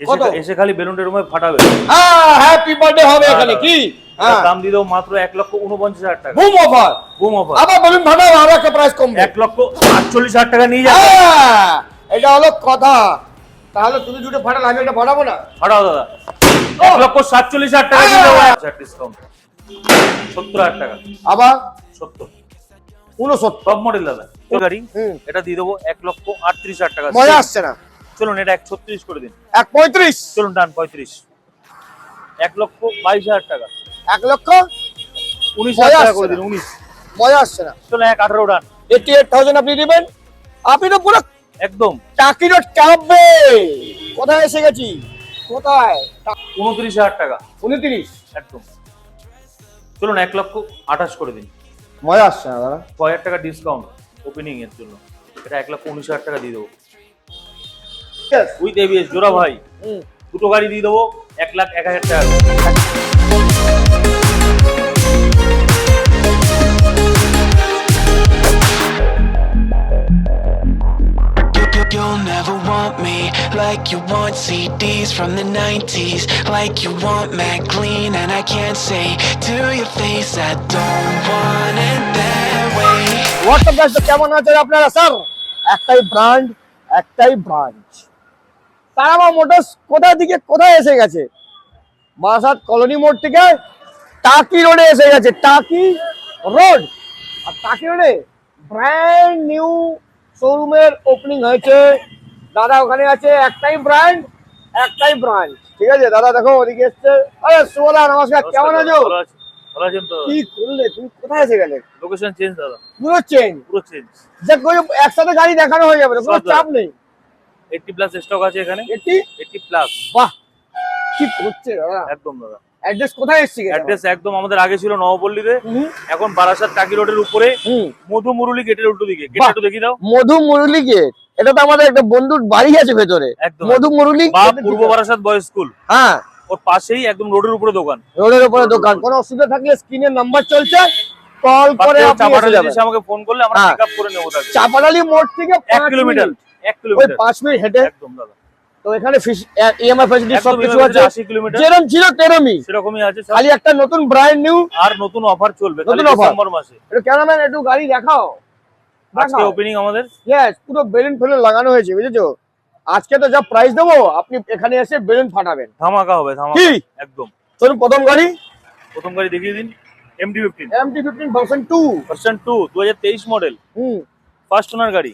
এসে খালি বেলুনটা রুমে ফাটাবে। হ্যাপি বার্থডে হবে এখানে কি দাম দিয়ে দেবো মাত্র 1,49,000 টাকা। Broom offer. Broom offer. আবার বেলুন ফাটাও আরো একটা প্রাইস কম। 1,48,000 টাকা নিয়ে যাবে। এটা হলো কথা। তাহলে তুমি দুটো ফাটালে আমি এটা ফাটাবো না? ফাটাও দাদা। 1,47,000 টাকা দিয়ে দেবো ডিসকাউন্ট। 70,000 টাকা। আবার 70 69 টপ মডেল দাদা গাড়ি। এটা দিয়ে দেবো 1,38,000 টাকা। মজা আসছে না? চলুন এটা 1,36 করে দিন। 1.35 চলুন ডান 35। 1,22,000 টাকা। 1,19,000 টাকা করে দিন। 19 মজা আসছে না? চলুন 1,18 ডান। 88,000 আপনি দিবেন? আপনি তো পুরো একদম টাকি রোড কাঁপবে। কোথায় এসে গেছি? কোথায়? 29,000 টাকা। 29 একদম। চলুন 1,28,000 করে দিন। মজা আসছে না দাদা? 6,000 টাকা ডিসকাউন্ট ওপেনিং এর জন্য। এটা 1,19,000 টাকা দিয়ে দেবো উইথ এবিএস জোড়া ভাই। দুটো গাড়ি দিয়ে দেবো 1,01,000 টাকা। You'll never want me like you want CDs from the 90s, like you want Mac Clean, and I can't say to your face I don't want it that way. WhatsApp guys কেমন আছেন আপনারা sir? একটাই brand, একটাই branch. Tara Maa motors কোথা থেকে কোথায় এসে গেছে? বারাসাত কলোনি মোড় থেকে টাকি রোডে এসে গেছে। টাকি রোড আর টাকি রোডে ব্র্যান্ড নিউ শোরুমের ওপেনিং হয়েছে। দাদা ওখানে আছে, একটাই ব্র্যান্ড একটাই ব্রাঞ্চ। ঠিক আছে দাদা, দেখো ওদিকে এসছে। আরে সুবলা নমস্কার, কেমন আছো? ভালো আছেন তো? কি করলে তুমি, কোথায় এসে গেলে? লোকেশন চেঞ্জ দাদা। পুরো চেঞ্জ। পুরো চেঞ্জ। যে কোনো একসাথে গাড়ি দেখানো হয়ে যাবে, কোনো চাপ নেই। 80 প্লাস স্টক আছে এখানে। 80 প্লাস। বাহ, কি করছে দাদা? একদম দাদা। অ্যাড্রেস কোথায় এসেছে? অ্যাড্রেস একদম আমাদের আগে ছিল নবপল্লীতে, এখন বারাসাত টাকি রোডের উপরে মধু মুরলি গেটের উল্টো দিকে। গেটটা একটু দেখিয়ে দাও। মধু মুরলি গেট, এটা তো আমাদের একটা বন্ধুর বাড়ি আছে ভেতরে। মধু মুরলি বা পূর্ব বারাসাত বয়েজ স্কুল। হ্যাঁ, ওর পাশেই একদম রোডের উপরে দোকান। রোডের উপরে দোকান। কোনো অসুবিধা থাকলে স্ক্রিনে নাম্বার চলছে, কল করে আপনি এসে যাবেন। আমাকে ফোন করলে আমরা পিকআপ করে নেব তাকে। চাপাডালি মোড় থেকে 1 কিলোমিটার। 1 ওই কিলোমিটার 5 মিনিট হেঁটে। একদম দাদা। তো এখানে ইএমআই ফ্যাসিলিটি সব কিছু আছে। 80 কিলোমিটার যেরকম ছিল তেরমই, সেরকমই আছে। খালি একটা নতুন ব্র্যান্ড নিউ আর নতুন অফার চলবে খালি নতুন অফার ডিসেম্বর মাসে। এটা ক্যামেরাম্যান একটু গাড়ি দেখাও। আজকে ওপেনিং আমাদের। ইয়েস, পুরো বেলুন ফেলুন লাগানো হয়েছে, বুঝেছো? আজকে তো যা প্রাইস দেবো, আপনি এখানে এসে বেলুন ফাটাবেন। ধামাকা হবে, ধামাকা। কি একদম। চলুন প্রথম গাড়ি দেখিয়ে দিন। MT-15 version 2 2023 model. First owner গাড়ি।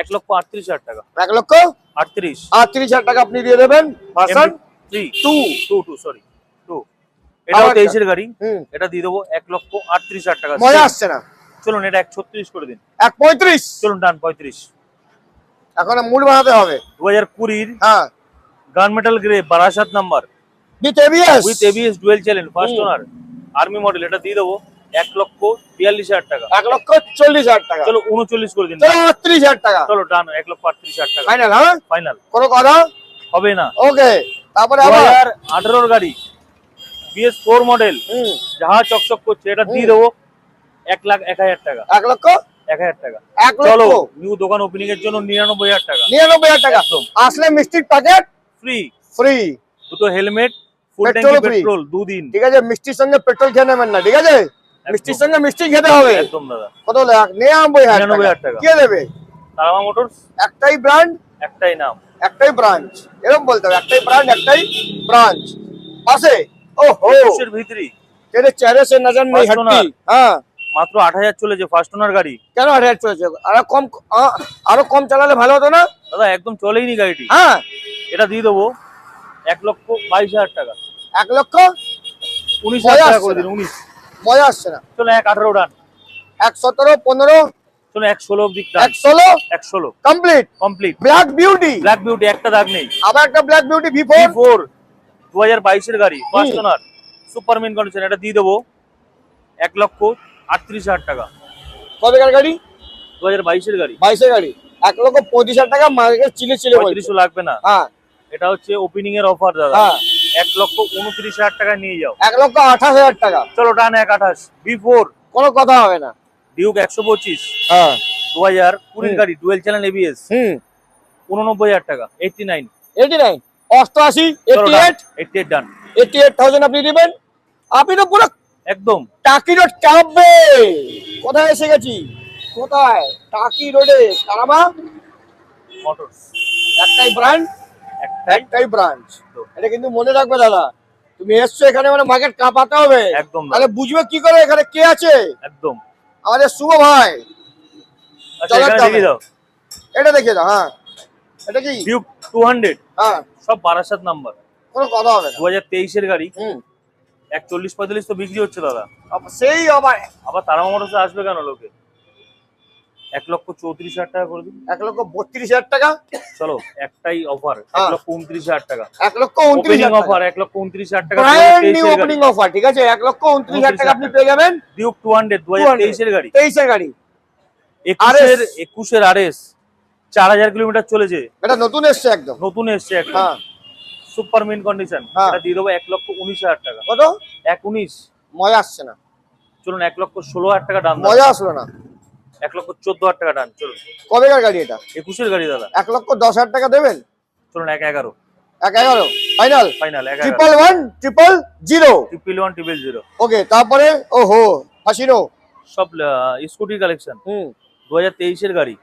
1,38,000 টাকা। 1,38,000 টাকা আপনি দিয়ে দেবেন। Version 2 sorry 2। এটাও 23 এর গাড়ি। এটা দিয়ে দেবো 1,38,000 টাকা। মজা আসছে না? চলুন এটা 1,36 করে দিন। 1.35। চলুন ডান 35। এখন মুড বানাতে হবে। 2020 হ্যাঁ, গান metal grey Barasat number with ABS. With ABS dual channel first owner army model. এটা দিয়ে দেবো 1,42,000 টাকা। 1,40,000 টাকা। চলো 39 করে দিন। চলো 38,000 টাকা। চলো ডান 1,38,000 টাকা ফাইনাল। হ্যাঁ ফাইনাল। কোনো কথা হবে না। ওকে, তারপরে আবার 2018 গাড়ি BS4 মডেল যাহা চকচক করছে, এটা দিয়ে দেবো 1,01,000 টাকা। 1,01,000 টাকা। 1 চলো লক্ষ নিউ দোকান ওপেনিং এর জন্য 99,000 টাকা। 99,000 টাকা। একদম। আসলে মিষ্টির প্যাকেট ফ্রি। ফ্রি, দুটো হেলমেট, ফুল পেট্রোল ট্যাঙ্কি free। পেট্রোল 2 দিন। ঠিক আছে, মিষ্টির সঙ্গে পেট্রোল খেয়ে নেবেন না, ঠিক আছে? মিষ্টির সঙ্গে মিষ্টি খেতে হবে। একদম দাদা। কত লাখ? 99,000 টাকা। কে দেবে? তারামা মোটরস, একটাই ব্র্যান্ড একটাই নাম, একটাই ব্রাঞ্চ। এরকম বলতে হবে, একটাই ব্র্যান্ড একটাই ব্রাঞ্চ। আছে ওহো, এর ভিতরি তেরে চেহারে সে নজর নেই First হটতি। owner। হ্যাঁ, মাত্র 8,000 চলেছে ফার্স্ট ওনার গাড়ি। কেন 8,000 চলেছে? আরো কম চালালে ভালো হতো না দাদা? একদম চলেইনি গাড়িটি। হ্যাঁ, এটা দিয়ে দেবো 1,22,000 টাকা। 1,19,000 টাকা করে দিন। 19। মজা আসছে না? চলো 1,18 ডান। 1,17 15 চলো 1,16 অব্দি ডান। 1,16 1,16 complete. Complete. Black beauty, black beauty একটা দাগ নেই। আবার একটা ব্ল্যাক বিউটি V4 2022 এর গাড়ি first owner super main condition. এটা দিয়ে দেবো 1,38,000 টাকা। কবেকার গাড়ি? 2022 এর গাড়ি। 22 এর গাড়ি। 1,35,000 টাকা মার্কেট চিলে 35 লাগবে না। হ্যাঁ, এটা হচ্ছে ওপেনিং এর অফার দাদা। হ্যাঁ, 1,29,000 টাকা নিয়ে যাও। 1,28,000 টাকা। চলো ডান 1,28 V4 কোনো কথা হবে না। ডিউক 125 হ্যাঁ, 2020 গাড়ি ডুয়েল চ্যানেল ABS 89,000 টাকা। 89। 88, 88, 88 ডান 88,000 আপনি দিবেন। আপনি তো পুরো একদম। টাকি রোড ক্যাম্পে কোথায় এসে গেছি? কোথায়? টাকি রোডে কারামা মোটরস একটাই ব্রাঞ্চ, একটাই ব্রাঞ্চ। এটা কিন্তু মনে রাখবে দাদা, তুমি এসছো এখানে মানে মার্কেট কাঁপাতে হবে। একদম দাদা। তাহলে বুঝবে কি করে এখানে কে আছে। একদম। আমাদের শুভ ভাই। আচ্ছা চলো এখানে তবে। দেখিয়ে দাও এটা দেখিয়ে দাও। হ্যাঁ এটা কি? ডিউক 200 হ্যাঁ সব 12 নাম্বার কোনো কথা হবে না। 2023 এর গাড়ি। হুম 140-45 তো বিক্রি হচ্ছে দাদা। সেই আবার আবার তারা মোটরসে আসবে কেন লোকে? 1,34,000 টাকা করে দিন। 1,32,000 টাকা। চলো একটাই অফার হ্যাঁ। 1,29,000 টাকা। 1,29,000 ওপেনিং টাকা। অফার 1,29,000 টাকা। ব্র্যান্ড নিউ ওপেনিং অফার, ঠিক আছে? 1,29,000 টাকা আপনি পেয়ে যাবেন। ডিউক 200 2023 এর গাড়ি। 23 এর গাড়ি। 21 এর আরএস 4000 কিলোমিটার চলেছে। এটা নতুন এসছে একদম। নতুন এসছে একটা হ্যাঁ সুপার মিন কন্ডিশন। হ্যাঁ। এটা দিয়ে দেবো 1,19,000 টাকা। কত? 19। মজা আসছে না। চলুন 1,16,000 টাকা ডান। মজা আসলো না। 1,14,000 টাকা ডান। চলুন। কবেকার গাড়ি এটা? 21 এর গাড়ি দাদা। 1,10,000 টাকা দেবেন। চলুন 1,11 1,11 ফাইনাল। ফাইনাল 1,11 1,1,1,000 1,1,000 ওকে। তারপরে ওহো ফাসিনো সব স্কুটি কালেকশন। 2023 এর গাড়ি।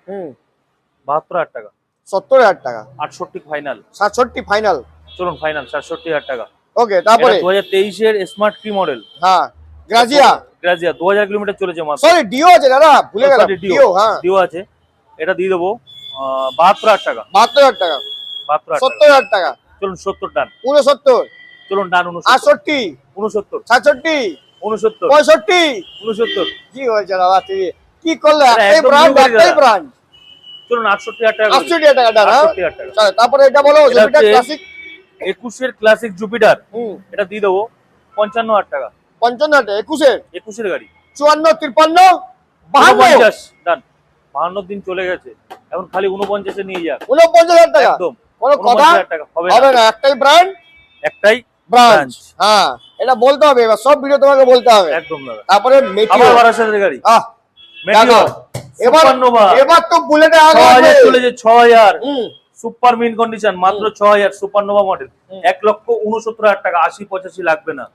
72,000 টাকা। 70,000 টাকা। 68 ফাইনাল। 67 ফাইনাল। চলুন ফাইনাল 67,000 টাকা। ওকে তারপরে 2023 এর স্মার্ট কি মডেল। হ্যাঁ গ্রাজিয়া। গ্রাজিয়া 2000 কিলোমিটার চলেছে মাত্র। সরি ডিও আছে দাদা, ভুলে গেলাম। ডিও হ্যাঁ ডিও আছে। এটা দিয়ে দেবো 72,000 টাকা। 72,000 টাকা। 72,000 টাকা। 70,000 টাকা। চলুন 70 ডান। 69 চলুন ডান 69 68 69 66 69 65 69। কি হয়েছে দাদা তুমি কি করলে? আরে একটাই একদম ব্রান্ড, new গাড়ি একটাই দাদা। ব্রান্ড। চলুন 68,000 টাকা করে দিন। 68,000 টাকা দাদা। 68,000 টাকা। চলো তারপরে এটা বলো এটা জুপিটার হচ্ছে ক্লাসিক। 21 এর ক্লাসিক জুপিটার। হুম এটা দিয়ে দেবো 55,000 টাকা। 55 টাকা। 21 21 এর গাড়ি। 54 53 52 49 ডান। 52 দিন চলে গেছে, এখন খালি 49 এ নিয়ে যাক। 49,000 টাকা। একদম। কোনো কথা 49,000 টাকা হবে হবে না। না। একটাই ব্র্যান্ড, একটাই ব্রাঞ্চ। ব্রাঞ্চ। হ্যাঁ এটা বলতে হবে, এবার সব ভিডিও তোমাকে বলতে হবে। একদম দাদা। তারপরে আবার মেটিওর। 12,000 এর গাড়ি। আহ মেটিওর এবার সুপারনোভা এবার তো বুলেটে আগে 6000 চলেছে 6000। হুম সুপার মিন কন্ডিশন মাত্র 6000 সুপারনোভা মডেল। 1,69,000 টাকা। 80-85 লাগবে না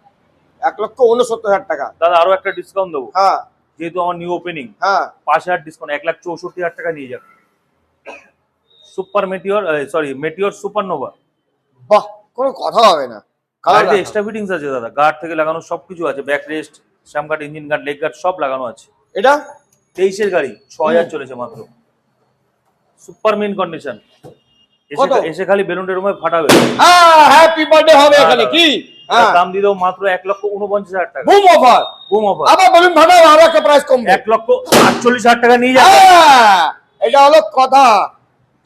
1,69,000 টাকা। দাদা। আরো একটা ডিসকাউন্ট দেবো, হ্যাঁ যেহেতু আমার নিউ ওপেনিং। হ্যাঁ 5,000 ডিসকাউন্ট 1,64,000 টাকা নিয়ে যাক। Super Meteor sorry Meteor supernova. বাহ কোনো কথা হবে না। গাড়িতে এক্সট্রা ফিটিংস আছে দাদা, গার্ড থেকে লাগানো সবকিছু আছে, ব্যাক রেস্ট, শ্যাম guard, engine guard, leg guard সব লাগানো আছে। এটা 23 এর গাড়ি 6000 চলেছে মাত্র। Super mint condition. কত? এসে খালি বেলুন টেলুন ফাটাবে। হ্যাঁ হ্যাপি বার্থডে হবে এখানে কি? হ্যাঁ দাম দিয়ে দেবো মাত্র 1,49,000 টাকা। Broom offer. Broom offer. আবার বলুন ভাড়া আরো একটা প্রাইস কমবে। 1,48,000 টাকা নিয়ে যাবে। হ্যাঁ, এটা হলো কথা।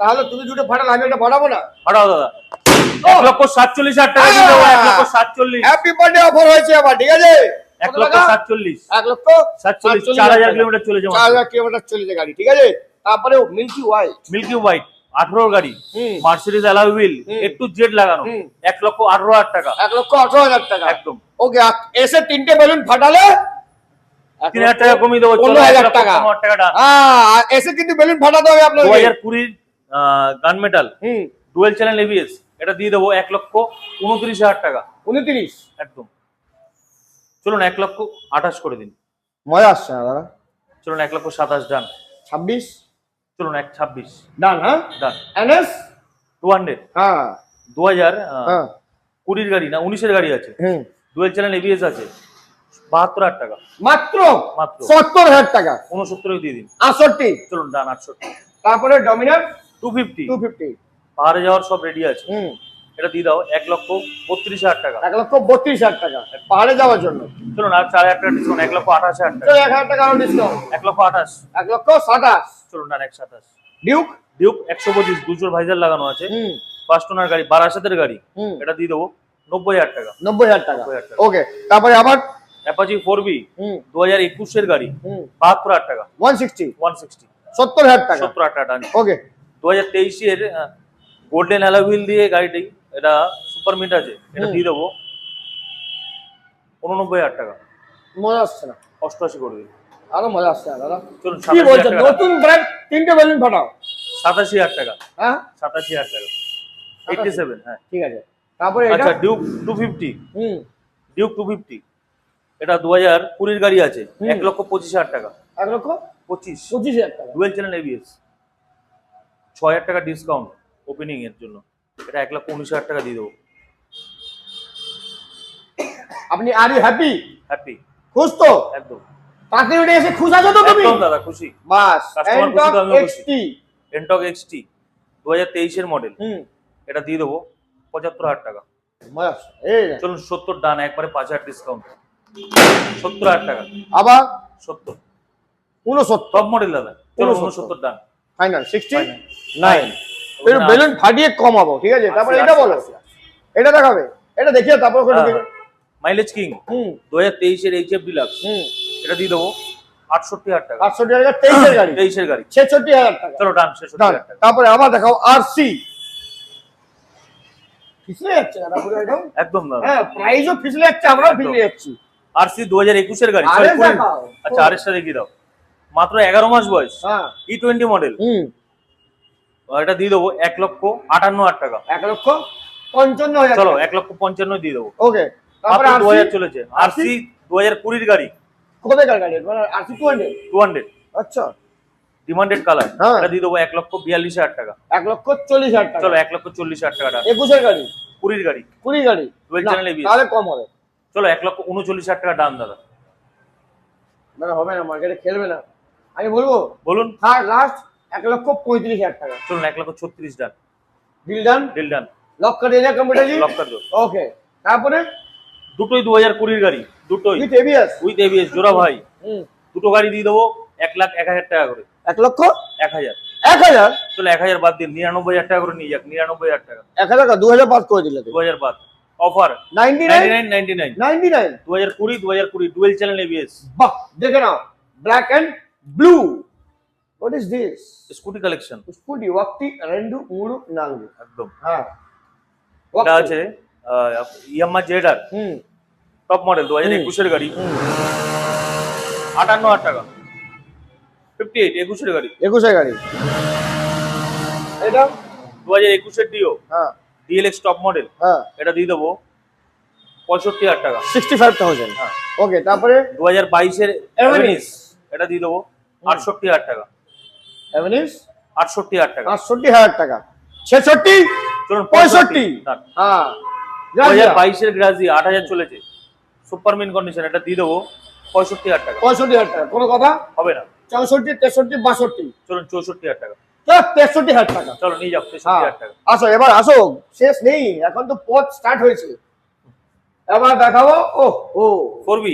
তাহলে তুমি দুটো ফাটাল, আমি এটা ফাটাবো না। ফাটাও দাদা। 1,47,000 টাকা দিয়ে দেবো। 1,47,000। হ্যাপি বার্থডে অফার হয়েছে আবার, ঠিক আছে? 1,47,000। 1,47,000 4,000 কিলোমিটার চলেছে মাত্র। 4,000 কিলোমিটার চলেছে গাড়ি, ঠিক আছে? তারপরে মিল্কি হোয়াইট। মিল্কি হোয়াইট 18 গাড়ি, হুম। মার্সিডিজ অ্যালয় হুইল, হুম। একটু জেড লাগানো, হুম। 1,18,000 টাকা। 1,18,000 টাকা একদম। ওকে। এসে তিনটে বেলুন ফাটালে 3,000 টাকা কমিয়ে দেবো। 15,000 টাকা। 15,000 টাকা ডান। হ্যাঁ এসে কিন্তু বেলুন ফাটাতে হবে আপনাকে। 2020 গান মেটাল হুম ডুয়েল চ্যানেল এবিএস, এটা দিয়ে দেবো 1,29,000 টাকা। 29। একদম। চলুন 1,28,000 করে দিন। মজা আসছে না দাদা। চলুন 1,27,000 ডান। 26 চলুন 1,26,000 ডান। হ্যাঁ ডান। এনএস 200 হ্যাঁ 2020 20 গাড়ি না 19 এর গাড়ি আছে, হুম ডুয়েল চ্যানেল এবিএস আছে, 72,000 টাকা মাত্র মাত্র। 70,000 টাকা। 69 দিয়ে দিন। 68। চলুন ডান 68। তারপরে ডমিনার 250 250। পাহাড়ে যাওয়ার সব রেডি আছে, হুম এটা দিয়ে দাও 1,32,000 টাকা। 1,32,000 টাকা পাহাড়ে যাওয়ার জন্য। চলুন আর 4,000 টাকা ডিসকাউন্ট 1,28,000 টাকা। চলো 1,000 টাকা আরো ডিসকাউন্ট। 1,28,000। 1,27,000। চলুন ডান 1,27,000। ডিউক ডিউক 125 দুশোর ভাইজার লাগানো আছে, হুম ফার্স্ট ওনার গাড়ি, 12,000 গাড়ি, হুম এটা দিয়ে দেবো 90,000 টাকা। 90,000 টাকা 90,000 টাকা। ওকে। তারপরে আবার অ্যাপাচি 4B হুম 2021 এর গাড়ি, হুম 72,000 টাকা। 160 160 70,000 টাকা 70,000 টাকা ডান। ওকে। 2023 এর গোল্ডেন অ্যালয় হুইল দিয়ে গাড়িটি, এটা সুপার মিট আছে, এটা হুম। দিয়ে দেবো 89,000 টাকা। মজা আসছে না। 88 করে দিন। আরো মজা আসছে না দাদা। চলুন কি 87,000 বলছেন? টাকা। নতুন ব্র্যান্ড তিনটে বেলুন ফাটাও। 87,000 টাকা। হ্যাঁ 87,000 টাকা। 87 হ্যাঁ। ঠিক আছে, তারপরে এটা আচ্ছা ডিউক 250, হুম ডিউক 250 এটা 2020 গাড়ি আছে, 1,25,000 টাকা। 1,25,000 টাকা। ডুয়েল চ্যানেল এবিএস, 6,000 টাকা ডিসকাউন্ট ওপেনিং এর জন্য, এটা 1,19,000 টাকা দিয়ে দেবো। আপনি আর ইউ হ্যাপি? হ্যাপি, খুশ তো? একদম 5 মিনিটে এসে খুশ আছো তো তুমি? একদম দাদা খুশি, বাস। কাস্টমার খুশি তো আমিও খুশি। এক্সটি এনটক এক্সটি 2023 এর মডেল, হুম এটা দিয়ে দেবো 75,000 টাকা। বাস এই যে। চলুন 70 ডান, একবারে 5,000 ডিসকাউন্ট, 70,000 টাকা। আবার 70 69 টপ মডেল দাদা, চলো 69 69 ডান। Final 69 Fine. ফির বেলুন ফাটিয়ে কমাবো, ঠিক আছে? তারপরে এটা বলো, এটা দেখাবে, এটা দেখিয়ে তারপর করে দিবে। মাইলেজ কিং হুম 2023 এর এইচএফ ডিলাক্স, হুম এটা দিয়ে দেবো 68,000 টাকা। 68 টাকা 23 এর গাড়ি, 23 এর গাড়ি, 66,000 টাকা। চলো ডান, 66,000 টাকা। তারপরে আবার দেখাও আরসি, ফিসলে যাচ্ছে না পুরো একদম। একদম দাদা। হ্যাঁ প্রাইসও ফিসলে যাচ্ছে, আমরাও ফিসলে যাচ্ছি। আরসি 2021 এর গাড়ি, আরে sorry, 20 দেখাও। আচ্ছা আরেকটা দেখিয়ে দাও, মাত্র 11 মাস বয়স, হ্যাঁ E20 মডেল, হুম এটা দিয়ে দেবো 1,58,000 টাকা। 1,55,000 চলো 1,55,000 দিয়ে দেবো। ওকে, তারপরে মাত্র 2000 আরসি চলেছে। আরসি 2020 এর গাড়ি, কোথাকার গাড়ি? মানে আরসি 200। 200 আচ্ছা ডিমান্ডেড কালার, হ্যাঁ। এটা দিয়ে দেবো 1,42,000 টাকা। 1,40,000 টাকা। চলো 1,40,000 টাকা ডান। 21 এর গাড়ি, 20 গাড়ি, 20 গাড়ি, Dual না, channel ABS। তাহলে কম হবে। চলো 1,39,000 টাকা ডান দাদা। না হবে না, মার্কেটে খেলবে না। আমি বলবো বলুন, থার্ড লাস্ট 1,35,000 টাকা। চলুন 1,36,000 done, deal done, deal done, lock করে দিলে কম্পিউটার জি। লক কর দো। ওকে, তারপরে দুটোই 2020 গাড়ি, দুটোই উইথ এবিএস। উইথ এবিএস জোড়া ভাই, হুম দুটো গাড়ি দিয়ে দেবো 1,01,000 টাকা করে। 1,01,000 1,000 চলো 1,000 বাদ দিন, 99,000 টাকা করে নিয়ে যাক, 99,000 টাকা, 1,000 টাকা 2,000 বাদ করে দিলে তো 2,000 বাদ, অফার 99 99 99। 2020 ডুয়েল চ্যানেল এবিএস বাহ, দেখে নাও, black and blue. What is this? Scooty collection, scooty ওয়াক্তি 2 3 4। একদম। হ্যাঁ এটা আছে Yamaha ZR hmm top model 2021 এর গাড়ি, 58,000 টাকা। 58 21 এর গাড়ি, 21 এর গাড়ি। এটা 2021 এর ডিও হ্যাঁ ডিএলএক্স টপ মডেল, হ্যাঁ এটা দিয়ে দেবো 65,000 টাকা। 65,000। হ্যাঁ। ওকে, তারপরে 2022 এর Avenis। এভেনিস, এটা দিয়ে দেবো 68,000 টাকা। এভেনিস 68,000 টাকা। 68,000 টাকা। 66 চলুন 65। ডান। হ্যাঁ 2022 এর গ্রাজি 8,000 চলেছে, সুপার মিন কন্ডিশন, এটা দিয়ে দেবো 65,000 টাকা। 65,000 টাকা, কোনো কথা? হবে না, 64 63 62। চলুন 64,000 টাকা। 63,000 টাকা। চলো নিয়ে যাও হ্যাঁ 63,000 টাকা। আসো, এবার আসো, শেষ নেই, এখন তো পথ স্টার্ট হয়েছে। এবার দেখাবো ও ও 4B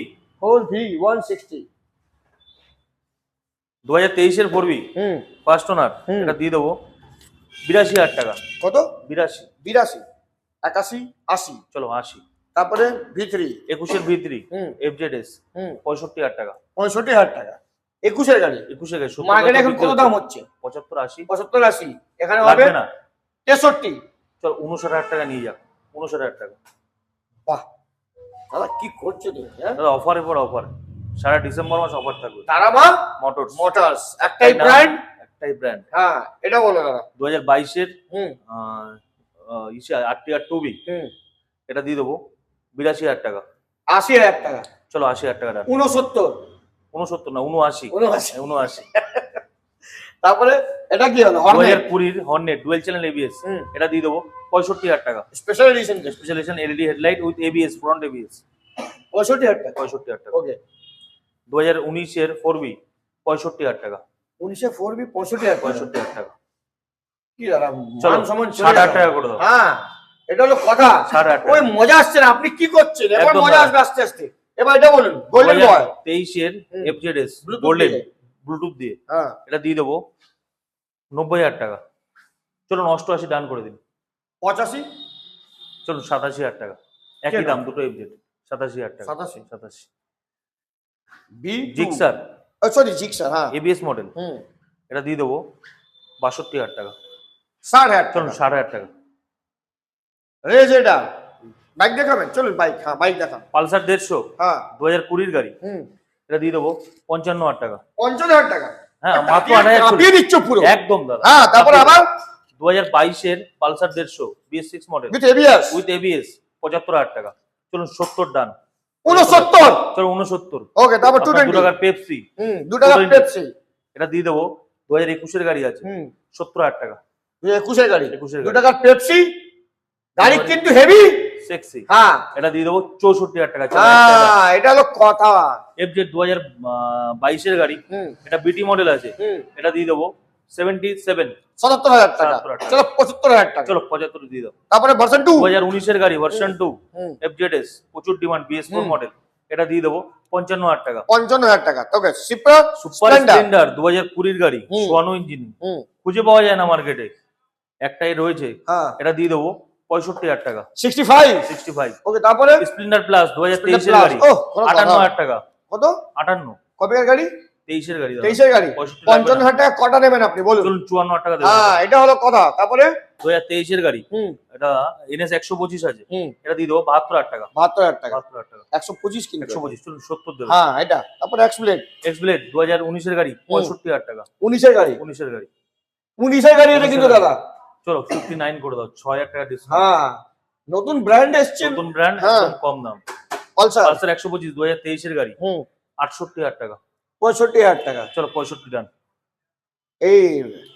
4V 160। 2023 এর 4B হুম ফার্স্ট ওনার, হুম। এটা দিয়ে দেবো 82,000 টাকা। কত? 82, 82 81 80। চলো 80। তারপরে V3 21 এর V3 হুম FZS হুম 65,000 টাকা। 65,000 টাকা। 21 এর গাড়ি। 21 এর গাড়ি, মার্কেটে এখন কত দাম হচ্ছে? 75 80 75 80। এখানে হবে লাগবে না, 63। চলো 59,000 টাকা নিয়ে যাক, 59,000 টাকা। বাহ, দাদা কি করছো তুমি? হ্যাঁ, দাদা অফারের পর অফার, সারা ডিসেম্বর মাস অফার থাকবে। তারামা মোটরস, মোটরস একটাই ব্র্যান্ড। একটাই ব্র্যান্ড। হ্যাঁ, এটা বলো দাদা। 2022 এর হুম RTR 2B, হুম এটা দিয়ে দেবো 82,000 টাকা। 80,000 টাকা। চলো 80,000 টাকা ডান। 69 69 না 79, 79। তারপরে এটা কি হলো? 2020 হর্নেট ডুয়েল চ্যানেল এবিএস, হুম। এটা দিয়ে দেবো 65,000 টাকা। Special edition special edition LED headlight with ABS, front ABS, 65,000 টাকা। 65,000 টাকা। ওকে, 2019 এর 4B 65,000 টাকা। 19 4B 65,000 65,000 টাকা। কি দাদা, চলো, মান সম্মান চলে 60,000 গেল। টাকা করে দাও। হ্যাঁ, এটা হলো কথা। 60,000 টাকা। ওই মজা আসছে না, আপনি কি করছেন? এবার একদম মজা না। আসবে আস্তে আস্তে। এবার এটা বলুন, গোল্ডেন বয়। 2023 এর হুম। FZS Bluetooth গোল্ডেন দিয়ে। ব্লুটুথ দিয়ে, হ্যাঁ, এটা দিয়ে দেবো 90,000 টাকা। চলুন 88 ডান করে দিন। 85 চলুন 87,000 টাকা, একই কেন? দাম দুটো FZ, 87,000 টাকা। 87 B জিক্সার সরি জিক্সার। হ্যাঁ এবিএস মডেল, হুম এটা দিয়ে দেবো 62,000 টাকা। 60,000 চলুন টাকা। 60,000 টাকা। রেজ এটা বাইক দেখাবেন? চলুন বাইক, হ্যাঁ বাইক দেখান। পালসার 150 হ্যাঁ 2020 গাড়ি, হুম এটা দিয়ে দেবো 55,000 টাকা। 50,000 টাকা। হ্যাঁ মাত্র 8,000 কাঁপিয়ে দিচ্ছ পুরো। একদম দাদা। হ্যাঁ, তারপর আবার 2022-এর Pulsar 150 BS6 model with ABS with ABS 75,000 টাকা। চলুন 70 ডান। 69। চলো 69। ওকে, তারপর আপনার 220 2 টাকার পেপসি 2 টাকা পেপসি এটা দিয়ে দেবো। 2021-এর গাড়ি আছে 70,000 টাকা। 21 গাড়ি 21 2 টাকার পেপসি গাড়ি কিন্তু হেভি সেক্সি হ্যাঁ এটা দিয়ে দেবো 64,000 টাকা। হ্যাঁ এটা হলো কথা। এফজেড 2022-এর গাড়ি, এটা বিটি মডেল আছে, এটা দিয়ে দেবো 77। 77,000 টাকা। 77,000 চলো 75,000 টাকা। চলো 75 দিয়ে দাও। তারপরে ভার্সন 2 2019-এর গাড়ি ভার্সন 2 এফজেডএস, প্রচুর ডিমান্ড, BS4 মডেল, এটা দিয়ে দেবো 55,000 টাকা। 55,000 টাকা। ওকে, সুপার সুপার স্প্লেন্ডার 2020-এর গাড়ি, সোয়ানো ইঞ্জিন, খুঁজে পাওয়া যায় না মার্কেটে, একটাই রয়েছে, হ্যাঁ এটা দিয়ে দেবো 65,000 টাকা। 65। ওকে, তারপরে স্প্লেন্ডার প্লাস 2023-এর গাড়ি, ওহ, কোনো কথা। 58,000 টাকা। কত? 58। কবের গাড়ি? 23-এর গাড়ি। 23 এর গাড়ি। 55,000 টাকা কটা নেবেন আপনি বলুন? চলুন 54,000 টাকা দেবো। হ্যাঁ এটা হলো কথা। তারপরে 2023-এর গাড়ি, এটা NS 125 আছে, এটা দিয়ে দেবো 72,000 টাকা। 72,000 টাকা। 72,000 টাকা। 125 কিন্তু 125। চলুন 70 দেবো। হ্যাঁ এটা। তারপরে এক্সপ্লেন এক্সব্লেড 2019-এর গাড়ি, 65,000 টাকা। 19 এর গাড়ি। 19-এর গাড়ি। 19 এর গাড়ি এটা কিন্তু দাদা। চলো 59 করে দাও, 6,000 টাকা ডিসকাউন্ট। হ্যাঁ নতুন ব্র্যান্ড এসছে, নতুন ব্র্যান্ড, হ্যাঁ। একদম কম দাম। পালসার পালসার 125 2023-এর গাড়ি, 68,000 টাকা। 65,000 টাকা। চলো 65 ডান। এই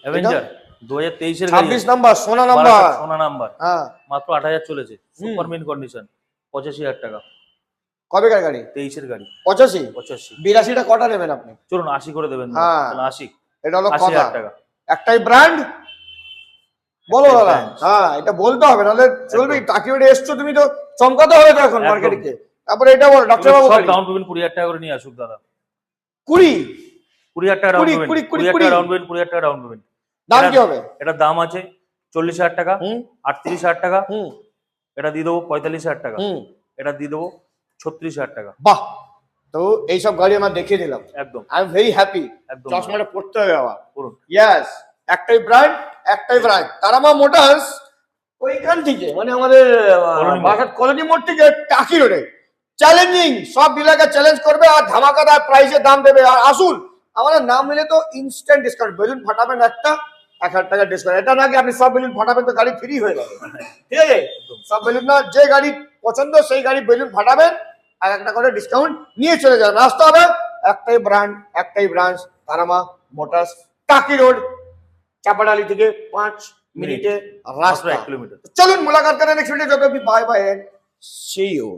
অ্যাভেঞ্জার 2023-এর গাড়ি, 26 নাম্বার সোনা নাম্বার। সোনা নাম্বার, হ্যাঁ মাত্র 8,000 চলেছে, সুপার মিন কন্ডিশন, 85,000 টাকা। কবেকার গাড়ি? 23-এর গাড়ি, 85। 85। 82টা কটা নেবেন আপনি? চলুন 80 করে দেবেন। হ্যাঁ। চলো 80। এটা হলো কথা। 80,000 টাকা। একটাই ব্র্যান্ড বলো একটাই দাদা। brand। হ্যাঁ এটা বলতে হবে, নাহলে চলবে? একদম। টাকি ওটা এসছো তুমি, তো চমকাতে হবে তো এখন একদম। মার্কেটকে। তারপরে এটা বলো ডাক্তার বাবু, সব ডাউন পেমেন্ট 20,000 টাকা করে নিয়ে আসুক দাদা। 20 20,000 টাকা ডাউন 20, পেমেন্ট, 20, 20,000 টাকা ডাউন পেমেন্ট, 20,000 টাকা ডাউন পেমেন্ট। দাম কি হবে? এটা দাম আছে 40,000 টাকা, 38,000 টাকা, হুম এটা দিয়ে দেবো 45,000 টাকা, হুম এটা দিয়ে দেবো 36,000 টাকা। বাহ, তো এইসব গাড়ি আমরা দেখিয়ে দিলাম। একদম আই এম ভেরি হ্যাপি। একদম চশমাটা পড়তে হবে আবার। করুন। ইয়েস, একটাই ব্র্যান্ড, একটাই ব্র্যান্ড, তারামা মোটরস। ওইখান থেকে মানে আমাদের কলোনি মোড়। বাসার কলোনি মোড় থেকে টাকি রোডে চ্যালেঞ্জিং সব ডিলারকে চ্যালেঞ্জ করবে আর ধামাকাদার প্রাইসে দাম দেবে। আর আসুন, আমাদের নাম মিলে তো ইনস্ট্যান্ট ডিসকাউন্ট। বেলুন ফাটাবেন একটা, 1,000 টাকা ডিসকাউন্ট। এটা নাকি আপনি সব বেলুন ফাটাবেন তো গাড়ি ফ্রি হয়ে যাবে, ঠিক আছে? সব বেলুন না, যে গাড়ি পছন্দ সেই গাড়ি বেলুন ফাটাবেন আর একটা করে ডিসকাউন্ট নিয়ে চলে যাবেন। আসতে হবে, একটাই ব্র্যান্ড, একটাই ব্রাঞ্চ, তারামা মোটরস, টাকি রোড, চাপাডালি থেকে 5 মিনিটে মাত্র রাস্তা। 1 কিলোমিটার। চলুন মুলাকাত করেন নেক্সট ভিডিও। যত বাই বাই, সি ইউ।